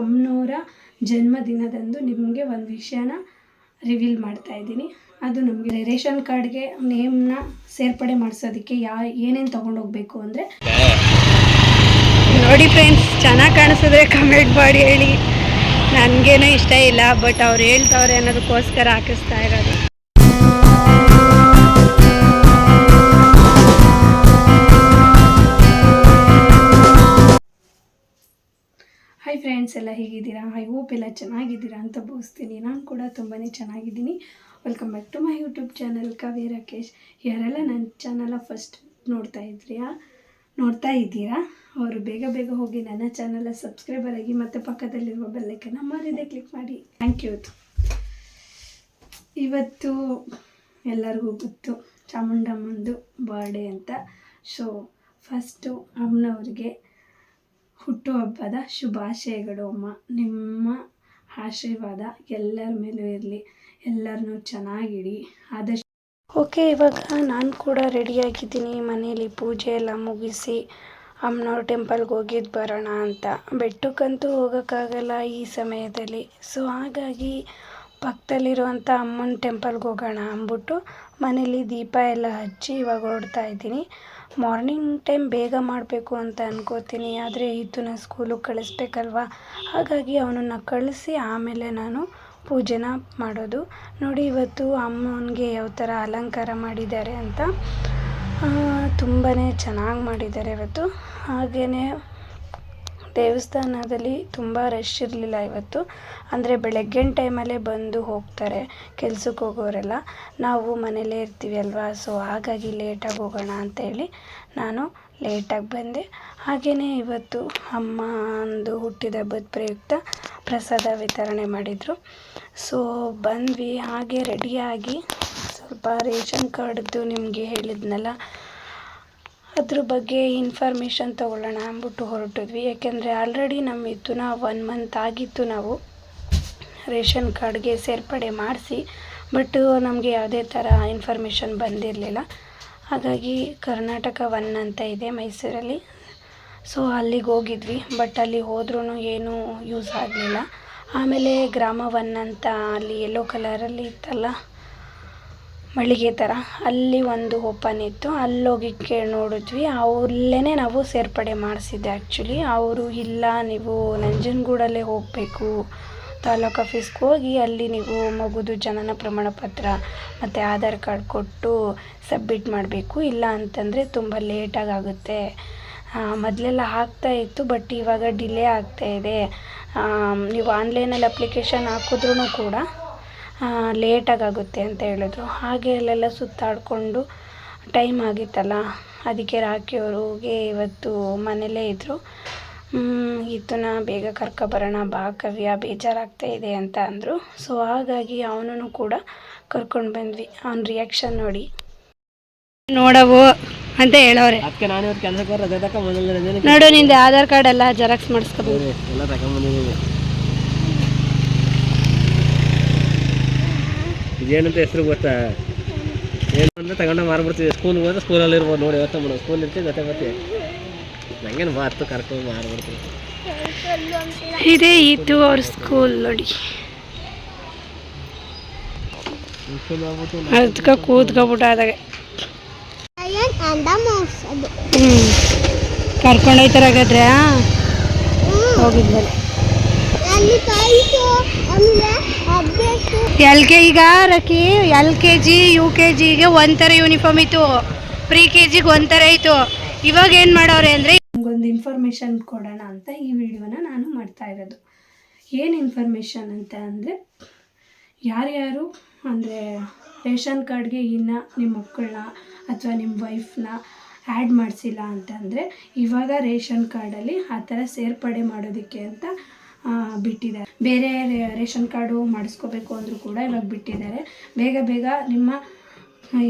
ಅಮ್ಮನವರ ಜನ್ಮದಿನದಂದು ನಿಮಗೆ ಒಂದು ವಿಷಯನ ರಿವೀಲ್ ಮಾಡ್ತಾ ಇದ್ದೀನಿ. ಅದು ನಮಗೆ ರೇಷನ್ ಕಾರ್ಡ್ಗೆ ನೇಮ್ನ ಸೇರ್ಪಡೆ ಮಾಡಿಸೋದಕ್ಕೆ ಏನೇನು ತೊಗೊಂಡೋಗ್ಬೇಕು ಅಂದರೆ, ನೋಡಿ ಫ್ರೆಂಡ್ಸ್, ಚೆನ್ನಾಗಿ ಕಾಣಿಸಿದ್ರೆ ಕಮೆಂಟ್ ಮಾಡಿ ಹೇಳಿ. ನನಗೇನೂ ಇಷ್ಟ ಇಲ್ಲ, ಬಟ್ ಅವ್ರು ಹೇಳ್ತವ್ರೆ ಅನ್ನೋದಕ್ಕೋಸ್ಕರ ಹಾಕಿಸ್ತಾ ಇರೋದು. ಹಾಯ್ ಫ್ರೆಂಡ್ಸ್, ಎಲ್ಲ ಹೇಗಿದ್ದೀರಾ? ಐ ಹೋಪ್ ಎಲ್ಲ ಚೆನ್ನಾಗಿದ್ದೀರಾ ಅಂತ ಭಾವಿಸ್ತೀನಿ. ನಾನು ಕೂಡ ತುಂಬಾ ಚೆನ್ನಾಗಿದ್ದೀನಿ. Welcome back to my YouTube channel Kavya Rakesh. ಯಾರೆಲ್ಲ ನನ್ನ ಚಾನಲ ಫಸ್ಟ್ ನೋಡ್ತಾ ಇದ್ದೀರಾ ಅವರು ಬೇಗ ಹೋಗಿ ನನ್ನ ಚಾನಲ ಸಬ್ಸ್ಕ್ರೈಬರ್ ಆಗಿ ಮತ್ತು ಪಕ್ಕದಲ್ಲಿರುವ ಬೆಲ್ಲೈಕನ್ನ ಮರೀದೆ ಕ್ಲಿಕ್ ಮಾಡಿ. Thank you. ಇವತ್ತು ಎಲ್ಲರಿಗೂ ಗೊತ್ತು ಚಾಮುಂಡಮ್ಮಂದು ಬರ್ಡೇ ಅಂತ. ಸೊ ಫಸ್ಟು ಅಮ್ಮನವ್ರಿಗೆ ಹುಟ್ಟುಹಬ್ಬದ ಶುಭಾಶಯಗಳು ಅಮ್ಮ. ನಿಮ್ಮ ಆಶೀರ್ವಾದ ಎಲ್ಲರ ಮೇಲೂ ಇರಲಿ, ಎಲ್ಲರನ್ನೂ ಚೆನ್ನಾಗಿಡಿ ಆದಷ್ಟು. ಓಕೆ, ಇವಾಗ ನಾನು ಕೂಡ ರೆಡಿಯಾಗಿದ್ದೀನಿ. ಮನೇಲಿ ಪೂಜೆ ಎಲ್ಲ ಮುಗಿಸಿ ಅಮ್ಮನವ್ರ ಟೆಂಪಲ್ಗೆ ಹೋಗಿದ್ದು ಬರೋಣ ಅಂತ. ಬೆಟ್ಟಕ್ಕಂತೂ ಹೋಗೋಕ್ಕಾಗಲ್ಲ ಈ ಸಮಯದಲ್ಲಿ. ಸೊ ಹಾಗಾಗಿ ಪಕ್ಕದಲ್ಲಿರುವಂಥ ಅಮ್ಮನ ಟೆಂಪಲ್ಗೆ ಹೋಗೋಣ ಅಂದ್ಬಿಟ್ಟು ಮನೇಲಿ ದೀಪ ಎಲ್ಲ ಹಚ್ಚಿ ಇವಾಗ ಹೊರಡ್ತಾ ಇದ್ದೀನಿ. ಮಾರ್ನಿಂಗ್ ಟೈಮ್ ಬೇಗ ಮಾಡಬೇಕು ಅಂತ ಅನ್ಕೋತೀನಿ, ಆದರೆ ಈತನ ಸ್ಕೂಲಿಗೆ ಕಳಿಸ್ಬೇಕಲ್ವ, ಹಾಗಾಗಿ ಅವನನ್ನು ಕಳಿಸಿ ಆಮೇಲೆ ನಾನು ಪೂಜೆನ ಮಾಡೋದು. ನೋಡಿ ಇವತ್ತು ಅಮ್ಮನಿಗೆ ಯಾವ ಥರ ಅಲಂಕಾರ ಮಾಡಿದ್ದಾರೆ ಅಂತ. ತುಂಬಾ ಚೆನ್ನಾಗಿ ಮಾಡಿದ್ದಾರೆ ಇವತ್ತು. ಹಾಗೆಯೇ ದೇವಸ್ಥಾನದಲ್ಲಿ ತುಂಬ ರಶ್ ಇರಲಿಲ್ಲ ಇವತ್ತು. ಅಂದರೆ ಬೆಳಗ್ಗಿನ ಟೈಮಲ್ಲೇ ಬಂದು ಹೋಗ್ತಾರೆ ಕೆಲ್ಸಕ್ಕೆ ಹೋಗೋರೆಲ್ಲ. ನಾವು ಮನೇಲೇ ಇರ್ತೀವಿ ಅಲ್ವಾ, ಸೊ ಹಾಗಾಗಿ ಲೇಟಾಗಿ ಹೋಗೋಣ ಅಂತೇಳಿ ನಾನು ಲೇಟಾಗಿ ಬಂದೆ. ಹಾಗೆಯೇ ಇವತ್ತು ಅಮ್ಮ ಒಂದು ಹುಟ್ಟಿದ ಹಬ್ಬದ ಪ್ರಯುಕ್ತ ಪ್ರಸಾದ ವಿತರಣೆ ಮಾಡಿದರು. ಸೊ ಬಂದ್ವಿ. ಹಾಗೆ ರೆಡಿಯಾಗಿ ಸ್ವಲ್ಪ ರೇಷನ್ ಕಾರ್ಡ್ದು ನಿಮಗೆ ಹೇಳಿದ್ನಲ್ಲ, ಅದ್ರ ಬಗ್ಗೆ ಇನ್ಫಾರ್ಮೇಷನ್ ತೊಗೊಳ್ಳೋಣ ಅಂದ್ಬಿಟ್ಟು ಹೊರಟಿದ್ವಿ. ಯಾಕೆಂದರೆ ಆಲ್ರೆಡಿ ನಮ್ಮ ಮಿಥುನ 1 ಮಂತ್ ಆಗಿತ್ತು ನಾವು ರೇಷನ್ ಕಾರ್ಡ್ಗೆ ಸೇರ್ಪಡೆ ಮಾಡಿಸಿ, ಬಟ್ ನಮಗೆ ಯಾವುದೇ ಥರ ಇನ್ಫಾರ್ಮೇಷನ್ ಬಂದಿರಲಿಲ್ಲ. ಹಾಗಾಗಿ ಕರ್ನಾಟಕ 1 ಅಂತ ಇದೆ ಮೈಸೂರಲ್ಲಿ. ಸೊ ಅಲ್ಲಿಗೆ ಹೋಗಿದ್ವಿ, ಬಟ್ ಅಲ್ಲಿ ಹೋದ್ರೂ ಏನೂ ಯೂಸ್ ಆಗಲಿಲ್ಲ. ಆಮೇಲೆ ಗ್ರಾಮ 1 ಅಂತ ಅಲ್ಲಿ ಯೆಲ್ಲೋ ಕಲರಲ್ಲಿ ಇತ್ತಲ್ಲ ಮಳಿಗೆ ಥರ, ಅಲ್ಲಿ ಒಂದು ಓಪನ್ ಇತ್ತು. ಅಲ್ಲೋಗಿ ನೋಡಿದ್ವಿ. ಅಲ್ಲೇ ನಾವು ಸೇರ್ಪಡೆ ಮಾಡಿಸಿದ್ದೆ. ಆ್ಯಕ್ಚುಲಿ ಅವರು ಇಲ್ಲ, ನೀವು ನಂಜನಗೂಡಲ್ಲೇ ಹೋಗಬೇಕು, ತಾಲೂಕು ಆಫೀಸ್ಗೆ ಹೋಗಿ ಅಲ್ಲಿ ನೀವು ಮಗುದು ಜನನ ಪ್ರಮಾಣ ಪತ್ರ ಮತ್ತು ಆಧಾರ್ ಕಾರ್ಡ್ ಕೊಟ್ಟು ಸಬ್ಮಿಟ್ ಮಾಡಬೇಕು, ಇಲ್ಲ ಅಂತಂದರೆ ತುಂಬ ಲೇಟಾಗಿ ಆಗುತ್ತೆ. ಮೊದಲೆಲ್ಲ ಆಗ್ತಾಯಿತ್ತು, ಬಟ್ ಇವಾಗ ಡಿಲೇ ಆಗ್ತಾಯಿದೆ. ನೀವು ಆನ್ಲೈನಲ್ಲಿ ಅಪ್ಲಿಕೇಶನ್ ಹಾಕಿದ್ರೂ ಕೂಡ ಲೇಟಾಗುತ್ತೆ ಅಂತ ಹೇಳಿದ್ರು. ಹಾಗೆ ಅಲ್ಲೆಲ್ಲ ಸುತ್ತಾಡಿಕೊಂಡು ಟೈಮ್ ಆಗಿತ್ತಲ್ಲ, ಅದಕ್ಕೆ ರಾಖಿಯವ್ರಿಗೆ ಇವತ್ತು ಮನೇಲೇ ಇದ್ದರು. ಈತನ ಬೇಗ ಕರ್ಕೊಬರೋಣ ಬಾ ಕವ್ಯ, ಬೇಜಾರಾಗ್ತಾಯಿದೆ ಅಂತ ಅಂದರು. ಸೊ ಹಾಗಾಗಿ ಅವನನ್ನು ಕೂಡ ಕರ್ಕೊಂಡು ಬಂದ್ವಿ. ಅವನ ರಿಯಾಕ್ಷನ್ ನೋಡಿ. ನೋಡವು ಅಂತ ಹೇಳೋರೆ. ನೋಡು, ನಿಂದು ಆಧಾರ್ ಕಾರ್ಡ್ ಎಲ್ಲ ಜೆರಾಕ್ಸ್ ಮಾಡಿಸ್ಕೊಬೇಕು. ಇದೇನಂತ ಹೆಸರು ಗೊತ್ತಾ? ಏನು ಅಂತ ತಗೊಂಡು ಮಾರ್ಬಿಡ್ತೀವಿ. ಸ್ಕೂಲ್ಗೆ ಹೋದ್ರೆ ಸ್ಕೂಲಲ್ಲಿ ಇರ್ಬೋದು. ನೋಡಿ ಇವತ್ತು ಮಾಡೋದು ಸ್ಕೂಲ್ ಇರ್ತೀವಿ, ಜೊತೆ ಬರ್ತೀವಿ. ನಂಗೇನು ಮಾತು ಕರ್ಕೊಂಡು ಮಾರ್ಬಿಡ್ತೀವಿ. ಇದೇ ಇತ್ತು ಅವ್ರ ಸ್ಕೂಲ್ ನೋಡಿ. ಅದಕ್ಕೆ ಕೂತ್ಕೊಬಿಟ್ಟಾದಾಗ ಕರ್ಕೊಂಡೋಯ್ತಾರೆ. ಹಾಗಾದ್ರೆ ಹೋಗಿದ್ಮೇಲೆ ಈಗ ರಕಿ LKG UKGಗೆ ಒಂಥರ ಯೂನಿಫಾರ್ಮ್ ಇತ್ತು, ಪ್ರೀ KGಗೆ ಒಂಥರ ಇತ್ತು. ಇವಾಗ ಏನು ಮಾಡೋರೆ ಅಂದರೆ, ನಮಗೊಂದು ಇನ್ಫಾರ್ಮೇಷನ್ ಕೊಡೋಣ ಅಂತ ಈ ವಿಡಿಯೋನ ನಾನು ಮಾಡ್ತಾ ಇರೋದು. ಏನು ಇನ್ಫಾರ್ಮೇಷನ್ ಅಂತ ಅಂದರೆ, ಯಾರ್ಯಾರು ಅಂದರೆ ರೇಷನ್ ಕಾರ್ಡ್ಗೆ ಇನ್ನು ನಿಮ್ಮ ಮಕ್ಕಳನ್ನ ಅಥವಾ ನಿಮ್ಮ ವೈಫ್ನ ಆ್ಯಡ್ ಮಾಡಿಸಿಲ್ಲ ಅಂತಂದರೆ, ಇವಾಗ ರೇಷನ್ ಕಾರ್ಡಲ್ಲಿ ಆ ಥರ ಸೇರ್ಪಡೆ ಮಾಡೋದಕ್ಕೆ ಅಂತ ಬಿಟ್ಟಿದ್ದಾರೆ. ಬೇರೆ ರೇಷನ್ ಕಾರ್ಡು ಮಾಡಿಸ್ಕೋಬೇಕು ಅಂದರೂ ಕೂಡ ಇವಾಗ ಬಿಟ್ಟಿದ್ದಾರೆ. ಬೇಗ ನಿಮ್ಮ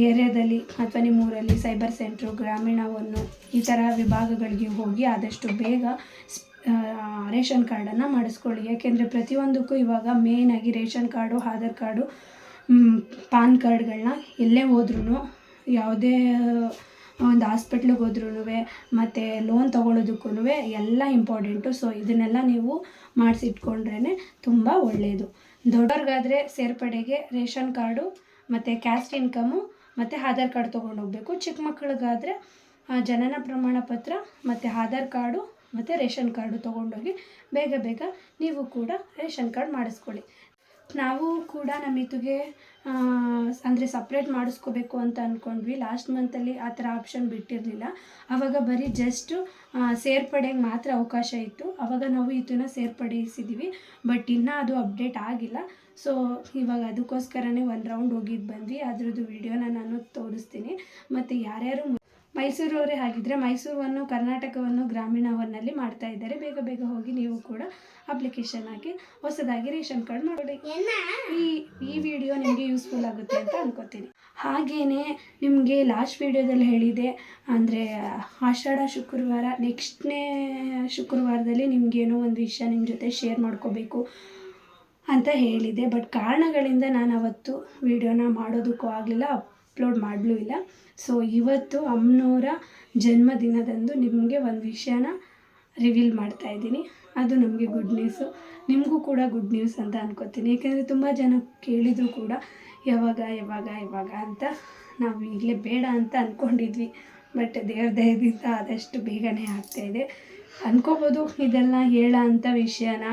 ಏರಿಯಾದಲ್ಲಿ ಅಥವಾ ನಿಮ್ಮ ಊರಲ್ಲಿ ಸೈಬರ್ ಸೆಂಟ್ರು, ಗ್ರಾಮೀಣ 1 ಈ ಥರ ವಿಭಾಗಗಳಿಗೆ ಹೋಗಿ ಆದಷ್ಟು ಬೇಗ ರೇಷನ್ ಕಾರ್ಡನ್ನು ಮಾಡಿಸ್ಕೊಳ್ಳಿ. ಯಾಕೆಂದರೆ ಪ್ರತಿಯೊಂದಕ್ಕೂ ಇವಾಗ ಮೇಯ್ನಾಗಿ ration card, Aadhaar card, PAN ಕಾರ್ಡ್ಗಳನ್ನ ಎಲ್ಲೇ ಹೋದ್ರೂ, ಯಾವುದೇ ಒಂದು ಹಾಸ್ಪಿಟ್ಲಿಗೆ ಹೋದ್ರೂ ಮತ್ತು ಲೋನ್ ತೊಗೊಳೋದಕ್ಕೂ ಎಲ್ಲ ಇಂಪಾರ್ಟೆಂಟು. ಸೊ ಇದನ್ನೆಲ್ಲ ನೀವು ಮಾಡಿಸಿಟ್ಕೊಂಡ್ರೇ ತುಂಬ ಒಳ್ಳೆಯದು. ದೊಡ್ಡವ್ರಿಗಾದರೆ ಸೇರ್ಪಡೆಗೆ ರೇಷನ್ ಕಾರ್ಡು ಮತ್ತು ಕ್ಯಾಸ್ಟ್ ಇನ್ಕಮು ಮತ್ತು ಆಧಾರ್ ಕಾರ್ಡ್ ತೊಗೊಂಡೋಗ್ಬೇಕು. ಚಿಕ್ಕ ಮಕ್ಕಳಿಗಾದರೆ ಜನನ ಪ್ರಮಾಣ ಪತ್ರ ಮತ್ತು ಆಧಾರ್ ಕಾರ್ಡು ಮತ್ತು ರೇಷನ್ ಕಾರ್ಡು ತೊಗೊಂಡೋಗಿ ಬೇಗ ನೀವು ಕೂಡ ರೇಷನ್ ಕಾರ್ಡ್ ಮಾಡಿಸ್ಕೊಳ್ಳಿ. ನಾವು ಕೂಡ ನಮ್ಮ ಇತ್ತಿಗೆ ಅಂದರೆ ಸಪ್ರೇಟ್ ಮಾಡಿಸ್ಕೋಬೇಕು ಅಂತ ಅಂದ್ಕೊಂಡ್ವಿ. ಲಾಸ್ಟ್ ಮಂತಲ್ಲಿ ಆ ಥರ ಆಪ್ಷನ್ ಬಿಟ್ಟಿರಲಿಲ್ಲ. ಆವಾಗ ಬರೀ ಜಸ್ಟು ಸೇರ್ಪಡೆಗೆ ಮಾತ್ರ ಅವಕಾಶ ಇತ್ತು. ಆವಾಗ ನಾವು ಇದನ್ನು ಸೇರ್ಪಡಿಸಿದ್ದೀವಿ. ಬಟ್ ಇನ್ನೂ ಅದು ಅಪ್ಡೇಟ್ ಆಗಿಲ್ಲ. ಸೊ ಇವಾಗ ಅದಕ್ಕೋಸ್ಕರನೇ ಒಂದು ರೌಂಡ್ ಹೋಗಿದ್ದು ಬಂದ್ವಿ. ಅದರದ್ದು ವಿಡಿಯೋನ ನಾನು ತೋರಿಸ್ತೀನಿ. ಮತ್ತು ಯಾರ್ಯಾರು ಮೈಸೂರವರೇ ಆಗಿದ್ದರೆ ಮೈಸೂರನ್ನು ಕರ್ನಾಟಕವನ್ನು ಗ್ರಾಮೀಣವನ್ನಲ್ಲಿ ಮಾಡ್ತಾ ಇದ್ದಾರೆ. ಬೇಗ ಹೋಗಿ ನೀವು ಕೂಡ ಅಪ್ಲಿಕೇಶನ್ ಹಾಕಿ ಹೊಸದಾಗಿ ರೇಷನ್ ಕಾರ್ಡ್ ಮಾಡಿ. ಈ ವಿಡಿಯೋ ನಿಮಗೆ ಯೂಸ್ಫುಲ್ ಆಗುತ್ತೆ ಅಂತ ಅನ್ಕೋತೀನಿ. ಹಾಗೆಯೇ ನಿಮಗೆ ಲಾಸ್ಟ್ ವಿಡಿಯೋದಲ್ಲಿ ಹೇಳಿದೆ, ಅಂದರೆ ಆಷಾಢ ಶುಕ್ರವಾರ ನೆಕ್ಸ್ಟ್ನೇ ಶುಕ್ರವಾರದಲ್ಲಿ ನಿಮಗೇನೋ ಒಂದು ವಿಷಯ ನಿಮ್ಮ ಜೊತೆ ಶೇರ್ ಮಾಡ್ಕೋಬೇಕು ಅಂತ ಹೇಳಿದೆ. ಬಟ್ ಕಾರಣಗಳಿಂದ ನಾನು ಅವತ್ತು ವಿಡಿಯೋನ ಮಾಡೋದಕ್ಕೂ ಆಗಲಿಲ್ಲ, ಅಪ್ಲೋಡ್ ಮಾಡಲೂ ಇಲ್ಲ. ಸೊ ಇವತ್ತು ಅಮ್ಮನವರ ಜನ್ಮದಿನದಂದು ನಿಮಗೆ ಒಂದು ವಿಷಯನ ರಿವೀಲ್ ಮಾಡ್ತಾಯಿದ್ದೀನಿ. ಅದು ನಮಗೆ ಗುಡ್ ನ್ಯೂಸು, ನಿಮಗೂ ಕೂಡ ಗುಡ್ ನ್ಯೂಸ್ ಅಂತ ಅನ್ಕೋತೀನಿ. ಏಕೆಂದರೆ ತುಂಬ ಜನ ಕೇಳಿದ್ರು ಕೂಡ ಯಾವಾಗ ಅಂತ. ನಾವು ಈಗಲೇ ಬೇಡ ಅಂತ ಅಂದ್ಕೊಂಡಿದ್ವಿ. ಬಟ್ ದೇವ್ರ ದಯದಿಂದ ಆದಷ್ಟು ಬೇಗನೆ ಆಗ್ತಾಯಿದೆ. ಅನ್ಕೋಬೋದು ಇದೆಲ್ಲ ಹೇಳೋ ಅಂಥ ವಿಷಯನ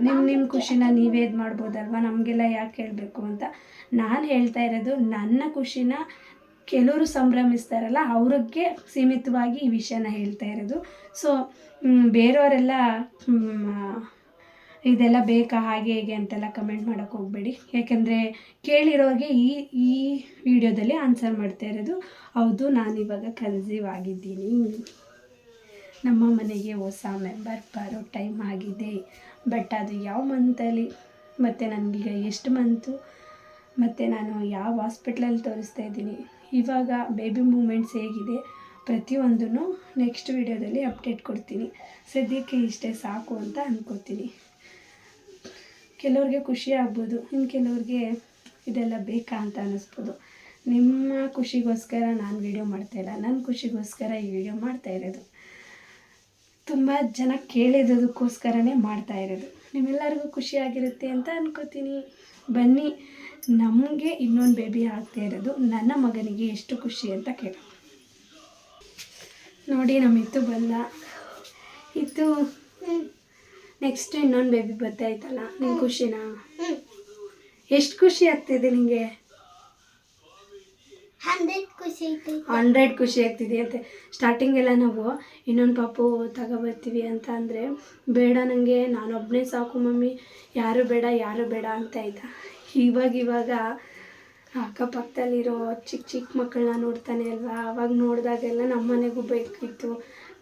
ನಿಮ್ಮ ಖುಷಿನ ನೀವೇ ಇದು ಮಾಡ್ಬೋದಲ್ವ, ನಮಗೆಲ್ಲ ಯಾಕೆ ಹೇಳಬೇಕು ಅಂತ. ನಾನು ಹೇಳ್ತಾ ಇರೋದು ನನ್ನ ಖುಷಿನ ಕೆಲವರು ಸಂಭ್ರಮಿಸ್ತಾರಲ್ಲ ಅವ್ರಿಗೆ ಸೀಮಿತವಾಗಿ ಈ ವಿಷಯನ ಹೇಳ್ತಾ ಇರೋದು. ಸೊ ಬೇರೆಯವರೆಲ್ಲ ಇದೆಲ್ಲ ಬೇಕಾ ಹಾಗೆ ಹೇಗೆ ಅಂತೆಲ್ಲ ಕಮೆಂಟ್ ಮಾಡೋಕ್ಕೆ ಹೋಗಬೇಡಿ. ಯಾಕೆಂದರೆ ಕೇಳಿರೋರಿಗೆ ಈ ವಿಡಿಯೋದಲ್ಲಿ ಆನ್ಸರ್ ಮಾಡ್ತಾ ಇರೋದು. ಹೌದು, ನಾನಿವಾಗ ಕನ್ಸೀವ್ ಆಗಿದ್ದೀನಿ. ನಮ್ಮ ಮನೆಗೆ ಹೊಸ ಮೆಂಬರ್ ಬರೋ ಟೈಮ್ ಆಗಿದೆ. ಬಟ್ ಅದು ಯಾವ ಮಂತಲ್ಲಿ ಮತ್ತು ನನಗೀಗ ಎಷ್ಟು ಮಂತು ಮತ್ತು ನಾನು ಯಾವ ಹಾಸ್ಪಿಟ್ಲಲ್ಲಿ ತೋರಿಸ್ತಾ ಇದ್ದೀನಿ, ಇವಾಗ ಬೇಬಿ ಮೂಮೆಂಟ್ಸ್ ಹೇಗಿದೆ ಪ್ರತಿಯೊಂದನ್ನು ನೆಕ್ಸ್ಟ್ ವಿಡಿಯೋದಲ್ಲಿ ಅಪ್ಡೇಟ್ ಕೊಡ್ತೀನಿ. ಸದ್ಯಕ್ಕೆ ಇಷ್ಟೇ ಸಾಕು ಅಂತ ಅಂದ್ಕೋತೀನಿ. ಕೆಲವ್ರಿಗೆ ಖುಷಿ ಆಗ್ಬೋದು, ಇನ್ನು ಕೆಲವ್ರಿಗೆ ಇದೆಲ್ಲ ಬೇಕಾ ಅಂತ ಅನ್ನಿಸ್ಬೋದು. ನಿಮ್ಮ ಖುಷಿಗೋಸ್ಕರ ನಾನು ವಿಡಿಯೋ ಮಾಡ್ತಾಯಿಲ್ಲ, ನನ್ನ ಖುಷಿಗೋಸ್ಕರ ಈ ವಿಡಿಯೋ ಮಾಡ್ತಾಯಿರೋದು. ತುಂಬ ಜನ ಕೇಳಿರೋದಕ್ಕೋಸ್ಕರನೇ ಮಾಡ್ತಾ ಇರೋದು. ನಿಮ್ಮೆಲ್ಲರಿಗೂ ಖುಷಿಯಾಗಿರುತ್ತೆ ಅಂತ ಅನ್ಕೋತೀನಿ. ಬನ್ನಿ, ನಮಗೆ ಇನ್ನೊಂದು ಬೇಬಿ ಆಗ್ತಾ ಇರೋದು. ನನ್ನ ಮಗನಿಗೆ ಎಷ್ಟು ಖುಷಿ ಅಂತ ಕೇಳಿ. ನೋಡಿ, ನಮ್ಮ ಇತ್ತು ಬಂದ. ಇತ್ತು ನೆಕ್ಸ್ಟ್ ಇನ್ನೊಂದು ಬೇಬಿ ಬರ್ತಾಯ್ತಲ್ಲ, ನಿಂಗೆ ಖುಷಿನಾ? ಎಷ್ಟು ಖುಷಿ ಆಗ್ತಿದೆ ನಿನಗೆ? 100 ಖುಷಿ ಆಗ್ತಿದೆ ಅಂತೆ. ಸ್ಟಾರ್ಟಿಂಗೆಲ್ಲ ನಾವು ಇನ್ನೊಂದು ಪಾಪು ತಗೊಬರ್ತೀವಿ ಅಂತ ಅಂದರೆ ಬೇಡ, ನನಗೆ ನಾನೊಬ್ಬನೇ ಸಾಕು ಮಮ್ಮಿ, ಯಾರು ಬೇಡ ಅಂತ ಇದ್ದ. ಇವಾಗ ಅಕ್ಕಪಕ್ಕದಲ್ಲಿರೋ ಚಿಕ್ಕ ಮಕ್ಕಳನ್ನ ನೋಡ್ತಾನೆ ಅಲ್ವಾ, ಅವಾಗ ನೋಡಿದಾಗೆಲ್ಲ ನಮ್ಮ ಮನೆಗೂ ಬೇಕಿತ್ತು,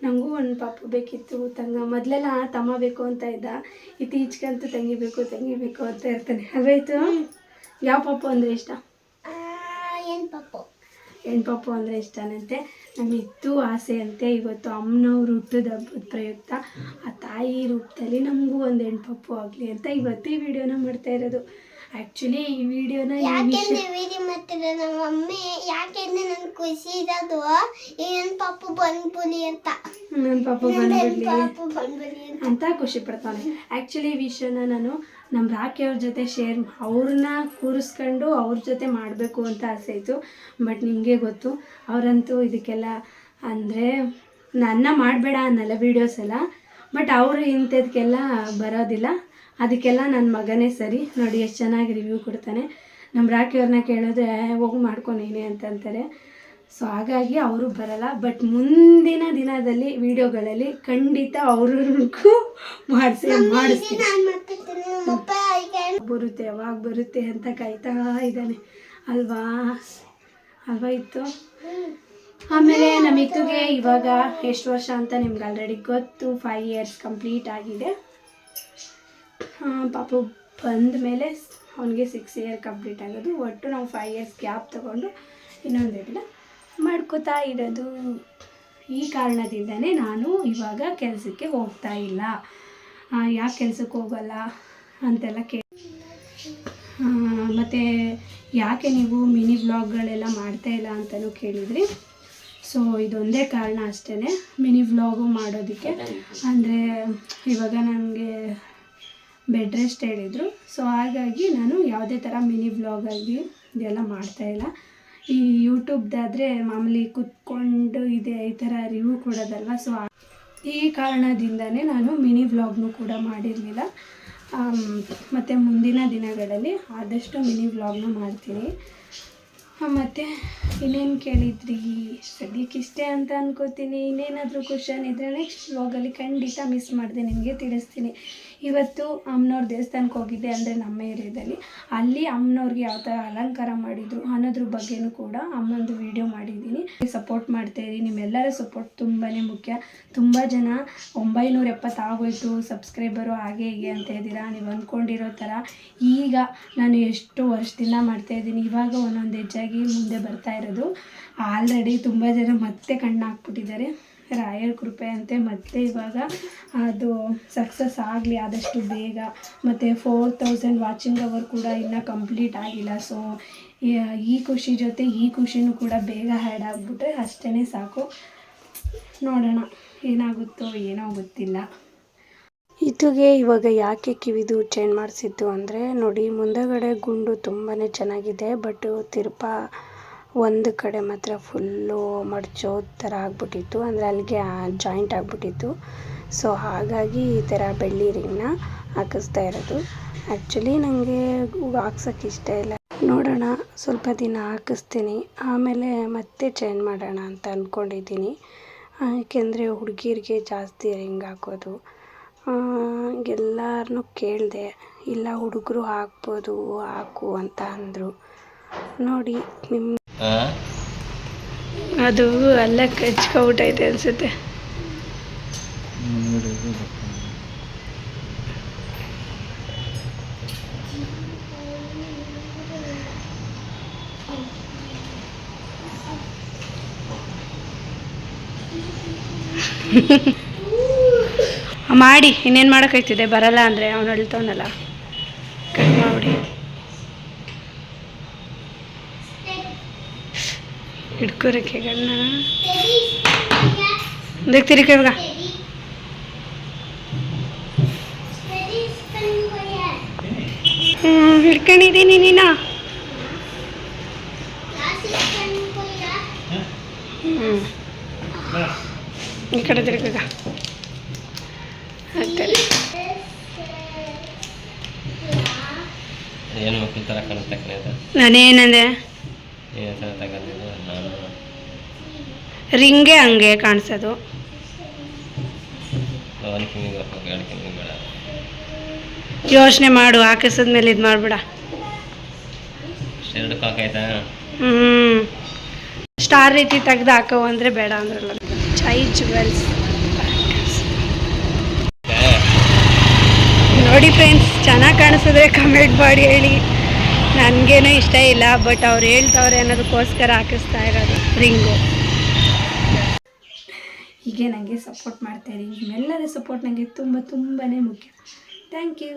ನನಗೂ ಒಂದು ಪಾಪು ಬೇಕಿತ್ತು. ಮೊದಲೆಲ್ಲ ತಮ್ಮ ಬೇಕು ಅಂತ ಇದ್ದ. ಇತ್ತೀಚೆಗಂತೂ ತಂಗಿ ಬೇಕು ಅಂತ ಇರ್ತಾನೆ. ಅಲ್ವಾಯ್ತು? ಯಾವ ಪಾಪು ಅಂದರೆ ಇಷ್ಟ? ಹೆಣ್ಪಾಪು ಅಂದರೆ ಇಷ್ಟನಂತೆ. ನಮ್ಮಿತ್ತು ಆಸೆ ಅಂತೆ. ಇವತ್ತು ಅಮ್ಮನವ್ರು ಹುಟ್ಟಿದ ಹಬ್ಬದ ಪ್ರಯುಕ್ತ ಆ ತಾಯಿ ರೂಪದಲ್ಲಿ ನಮಗೂ ಒಂದು ಹೆಣ್ಪಾಪು ಆಗಲಿ ಅಂತ ಇವತ್ತು ಈ ವಿಡಿಯೋನ ಮಾಡ್ತಾ ಇರೋದು. ಆ್ಯಕ್ಚುಲಿ ಈ ವಿಡಿಯೋನ ನನ್ನ ಖುಷಿ ಇರೋದು ನನ್ನ ಪಾಪು ಬಂದ್ಬಿಡಿ ಅಂತ ಖುಷಿ ಪಡ್ತಾನೆ. ಆ್ಯಕ್ಚುಲಿ ಈ ವಿಷಯನ ನಾನು ನಮ್ಮ ರಾಖಿಯವ್ರ ಜೊತೆ ಅವ್ರನ್ನ ಕೂರಿಸ್ಕೊಂಡು ಅವ್ರ ಜೊತೆ ಮಾಡಬೇಕು ಅಂತ ಆಸೆ ಇತ್ತು. ಬಟ್ ನಿಮಗೆ ಗೊತ್ತು, ಅವರಂತೂ ಇದಕ್ಕೆಲ್ಲ ಅಂದರೆ ನನ್ನ ಮಾಡಬೇಡ ಅನ್ನಲ್ಲ ವೀಡಿಯೋಸ್ ಎಲ್ಲ. ಬಟ್ ಅವರು ಇಂಥದಕ್ಕೆಲ್ಲ ಬರೋದಿಲ್ಲ. ಅದಕ್ಕೆಲ್ಲ ನನ್ನ ಮಗನೇ ಸರಿ. ನೋಡಿ ಎಷ್ಟು ಚೆನ್ನಾಗಿ ರಿವ್ಯೂ ಕೊಡ್ತಾನೆ. ನಮ್ಮ ರಾಖಿಯವ್ರನ್ನ ಕೇಳಿದ್ರೆ ಹೋಗಿ ಮಾಡ್ಕೊನೇನೆ ಅಂತಂತಾರೆ. ಸೊ ಹಾಗಾಗಿ ಅವರು ಬರಲ್ಲ. ಬಟ್ ಮುಂದಿನ ದಿನದಲ್ಲಿ ವಿಡಿಯೋಗಳಲ್ಲಿ ಖಂಡಿತ ಅವ್ರಿಗೂ ಮಾಡಿಸ್ತೀನಿ. ಬರುತ್ತೆ, ಯಾವಾಗ ಬರುತ್ತೆ ಅಂತ ಕಾಯ್ತಾ ಇದ್ದಾನೆ ಅಲ್ವಾ ಇತ್ತು. ಆಮೇಲೆ ನಮ್ಮ ಇತ್ತುಗೆ ಇವಾಗ ಎಷ್ಟು ವರ್ಷ ಅಂತ ನಿಮ್ಗೆ ಆಲ್ರೆಡಿ ಗೊತ್ತು. 5 years ಕಂಪ್ಲೀಟ್ ಆಗಿದೆ. ಪಾಪು ಬಂದ ಮೇಲೆ ಅವನಿಗೆ 6 years ಕಂಪ್ಲೀಟ್ ಆಗೋದು. ಒಟ್ಟು ನಾವು 5 years ಗ್ಯಾಪ್ ತೊಗೊಂಡು ಇನ್ನೊಂದು ಬೇಬಿನ ಮಾಡ್ಕೋತಾ ಇರೋದು. ಈ ಕಾರಣದಿಂದನೇ ನಾನು ಇವಾಗ ಕೆಲಸಕ್ಕೆ ಹೋಗ್ತಾ ಇಲ್ಲ. ಯಾಕೆ ಕೆಲಸಕ್ಕೆ ಹೋಗಲ್ಲ ಅಂತೆಲ್ಲ ಮತ್ತು ಯಾಕೆ ನೀವು ಮಿನಿ ವ್ಲಾಗ್ಗಳೆಲ್ಲ ಮಾಡ್ತಾಯಿಲ್ಲ ಅಂತಲೂ ಕೇಳಿದ್ರಿ. ಸೊ ಇದೊಂದೇ ಕಾರಣ ಅಷ್ಟೇ ಮಿನಿ ವ್ಲಾಗು ಮಾಡೋದಕ್ಕೆ. ಅಂದರೆ ಇವಾಗ ನನಗೆ ಬೆಡ್ ರೆಸ್ಟ್ ಹೇಳಿದರು, ಸೊ ಹಾಗಾಗಿ ನಾನು ಯಾವುದೇ ಥರ ಮಿನಿ ವ್ಲಾಗಾಗಿ ಇದೆಲ್ಲ ಮಾಡ್ತಾಯಿಲ್ಲ. ಈ ಯೂಟ್ಯೂಬ್ದಾದರೆ ಮಾಮೂಲಿ ಕೂತ್ಕೊಂಡು ಇದೆ ಈ ಥರ ರಿವ್ಯೂ ಕೊಡೋದಲ್ವ, ಸೊ ಈ ಕಾರಣದಿಂದನೇ ನಾನು ಮಿನಿ ವ್ಲಾಗ್ನು ಕೂಡ ಮಾಡಿರಲಿಲ್ಲ. ಮತ್ತು ಮುಂದಿನ ದಿನಗಳಲ್ಲಿ ಆದಷ್ಟು ಮಿನಿ ವ್ಲಾಗ್ನ ಮಾಡ್ತೀನಿ. ಮತ್ತು ಇನ್ನೇನು ಕೇಳಿದ್ರಿ, ಸದ್ಯಕ್ಕೆ ಇಷ್ಟೇ ಅಂತ ಅನ್ಕೋತೀನಿ. ಇನ್ನೇನಾದರೂ ಕ್ವಶನ್ ಇದ್ದರೆ ನೆಕ್ಸ್ಟ್ ವ್ಲಾಗಲ್ಲಿ ಖಂಡಿತ ಮಿಸ್ ಮಾಡಿದೆ ನಿಮಗೆ ತಿಳಿಸ್ತೀನಿ. ಇವತ್ತು ಅಮ್ಮನವ್ರ ದೇವಸ್ಥಾನಕ್ಕೆ ಹೋಗಿದ್ದೆ, ಅಂದರೆ ನಮ್ಮ ಏರಿಯಾದಲ್ಲಿ. ಅಲ್ಲಿ ಅಮ್ಮನವ್ರಿಗೆ ಯಾವ ಥರ ಅಲಂಕಾರ ಮಾಡಿದರು ಅನ್ನೋದ್ರ ಬಗ್ಗೆನೂ ಕೂಡ ಅಮ್ಮನದು ವೀಡಿಯೋ ಮಾಡಿದ್ದೀನಿ. ಸಪೋರ್ಟ್ ಮಾಡ್ತಾಯಿರಿ, ನಿಮ್ಮೆಲ್ಲರ ಸಪೋರ್ಟ್ ತುಂಬಾ ಮುಖ್ಯ. ತುಂಬ ಜನ 970 ಆಗೋಯ್ತು ಸಬ್ಸ್ಕ್ರೈಬರು ಹಾಗೆ ಹೀಗೆ ಅಂತ ಇದ್ದೀರಾ. ನೀವು ಅಂದ್ಕೊಂಡಿರೋ ಥರ ಈಗ ನಾನು ಎಷ್ಟು ವರ್ಷದಿಂದ ಮಾಡ್ತಾಯಿದ್ದೀನಿ, ಇವಾಗ ಒಂದೊಂದು ಹೆಜ್ಜಾಗಿ ಮುಂದೆ ಬರ್ತಾ ಇರೋದು. ಆಲ್ರೆಡಿ ತುಂಬ ಜನ ಮತ್ತೆ ಕಣ್ಣು ಹಾಕ್ಬಿಟ್ಟಿದ್ದಾರೆ. ರಾಯರ ಕೃಪೆ ಅಂತೆ ಮತ್ತೆ ಇವಾಗ ಅದು ಸಕ್ಸಸ್ ಆಗಲಿ ಆದಷ್ಟು ಬೇಗ. ಮತ್ತು 4000 ವಾಚಿಂಗ್ ಅವರ್ ಕೂಡ ಇನ್ನೂ ಕಂಪ್ಲೀಟ್ ಆಗಿಲ್ಲ. ಸೊ ಈ ಖುಷಿ ಜೊತೆ ಈ ಖುಷಿನೂ ಕೂಡ ಬೇಗ ಹ್ಯಾಡ್ ಆಗಿಬಿಟ್ರೆ ಅಷ್ಟೇ ಸಾಕು. ನೋಡೋಣ ಏನಾಗುತ್ತೋ ಏನೋ ಗೊತ್ತಿಲ್ಲ. ಇದುಗೆ ಇವಾಗ ಯಾಕೆ ಕಿವಿದು ಚೇಂಜ್ ಮಾಡಿಸಿದ್ದು ಅಂದರೆ ನೋಡಿ, ಮುಂದಗಡೆ ಗುಂಡು ತುಂಬಾ ಚೆನ್ನಾಗಿದೆ, ಬಟ್ ತಿರುಪ ಒಂದು ಕಡೆ ಮಾತ್ರ ಫುಲ್ಲು ಮಡ್ಚೋ ಥರ ಆಗ್ಬಿಟ್ಟಿತ್ತು, ಅಂದರೆ ಅಲ್ಲಿಗೆ ಜಾಯಿಂಟ್ ಆಗಿಬಿಟ್ಟಿತ್ತು. ಸೊ ಹಾಗಾಗಿ ಈ ಥರ ಬೆಳ್ಳಿ ರಿಂಗ್ನ ಹಾಕಿಸ್ತಾ ಇರೋದು. ಆ್ಯಕ್ಚುಲಿ ನನಗೆ ಹಾಕ್ಸೋಕ್ಕೆ ಇಷ್ಟ ಇಲ್ಲ. ನೋಡೋಣ, ಸ್ವಲ್ಪ ದಿನ ಹಾಕಿಸ್ತೀನಿ, ಆಮೇಲೆ ಮತ್ತೆ ಚೇಂಜ್ ಮಾಡೋಣ ಅಂತ ಅಂದ್ಕೊಂಡಿದ್ದೀನಿ. ಏಕೆಂದರೆ ಹುಡುಗಿರಿಗೆ ಜಾಸ್ತಿ ರಿಂಗ್ ಹಾಕೋದು. ಎಲ್ಲರನ್ನೂ ಕೇಳಿದೆ, ಇಲ್ಲ ಹುಡುಗರು ಹಾಕ್ಬೋದು ಹಾಕು ಅಂತ ಅಂದರು. ನೋಡಿ ನಿಮ್ಮ ಅದು ಅಲ್ಲ ಕಚ್ಕೊಬಿಟ್ಟೈತೆ ಅನಿಸುತ್ತೆ. ಮಾಡಿ ಇನ್ನೇನು ಮಾಡೋಕ್ಕಾಯ್ತಿದೆ, ಬರಲ್ಲ ಅಂದರೆ ಅವನು ಹೇಳ್ತಾವನಲ್ಲ, ಕಟ್ ಮಾಡಿ ಹಿಡ್ಕೊರಕ್ಕೆಗಳನ್ನ ಅದಕ್ಕೆ ತಿರುಗಿ ಇವಾಗ ಹಿಡ್ಕೊಂಡಿದ್ದೀನಿ ನೀನು. ಈ ಕಡೆ ತಿರುಗ ಆಗ್ತಾರೆ. ಏನು ಮಕ್ಕಳ ಥರ ಕಾಣುತ್ತೆ. ನಾನೇನಂದೆ, ರಿಂಗೇ ಹಂಗೆ ಕಾಣಿಸೋದು. ಯೋಚನೆ ಮಾಡು, ಹಾಕಿಸಿದ್ಮೇಲೆ ಇದು ಮಾಡ್ಬಿಡ. ಸ್ಟಾರ್ ರೀತಿ ತೆಗ್ದು ಹಾಕೋ ಅಂದರೆ ಬೇಡ ಅಂದ್ರಲ್ಲ. ಚೈ ಜುವೆಲ್ಸ್ ನೋಡಿ ಫ್ರೆಂಡ್ಸ್, ಚೆನ್ನಾಗಿ ಕಾಣಿಸಿದ್ರೆ ಕಮೆಂಟ್ ಮಾಡಿ ಹೇಳಿ. ನನಗೇನೂ ಇಷ್ಟ ಇಲ್ಲ, ಬಟ್ ಅವ್ರು ಹೇಳ್ತವ್ರೆ ಅನ್ನೋದಕ್ಕೋಸ್ಕರ ಹಾಕಿಸ್ತಾ ಇರೋದು ರಿಂಗು. ಹೀಗೆ ನನಗೆ ಸಪೋರ್ಟ್ ಮಾಡ್ತಾಯಿರಿ. ನಿಮ್ಮೆಲ್ಲರ ಸಪೋರ್ಟ್ ನನಗೆ ತುಂಬಾ ಮುಖ್ಯ. Thank you.